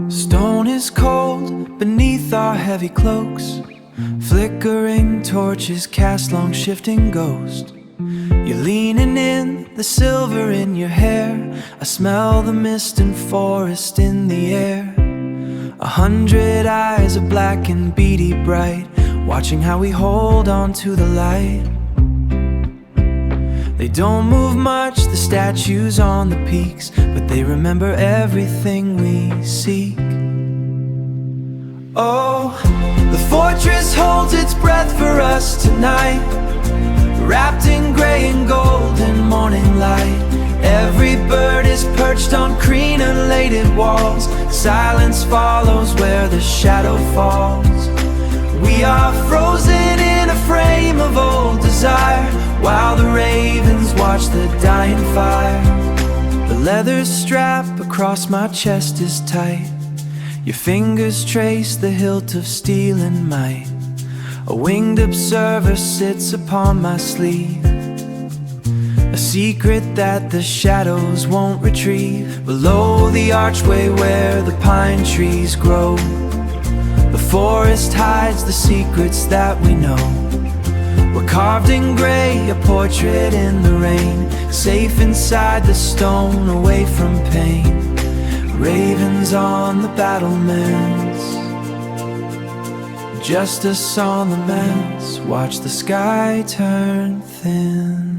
Stone is cold beneath our heavy cloaks. Flickering torches cast long shifting ghosts. You're leaning in, the silver in your hair. I smell the mist and forest in the air. 100 eyes are black and beady bright, watching how we hold on to the light. They don't move much, the statues on the peaks, but they remember everything we seek. Oh, the fortress holds its breath for us tonight, wrapped in gray and gold and morning light. Every bird is perched on crenellated walls. Silence follows where the shadow falls. We are frozen in a frame of old desire, while the ravens watch the dying fire. The leather strap across my chest is tight. Your fingers trace the hilt of steel and might. A winged observer sits upon my sleeve, a secret that the shadows won't retrieve. Below the archway where the pine trees grow, the forest hides the secrets that we know. We're carved in gray, a portrait in the rain, safe inside the stone, away from pain. Ravens on the battlements, just us on the mats, watch the sky turn thin.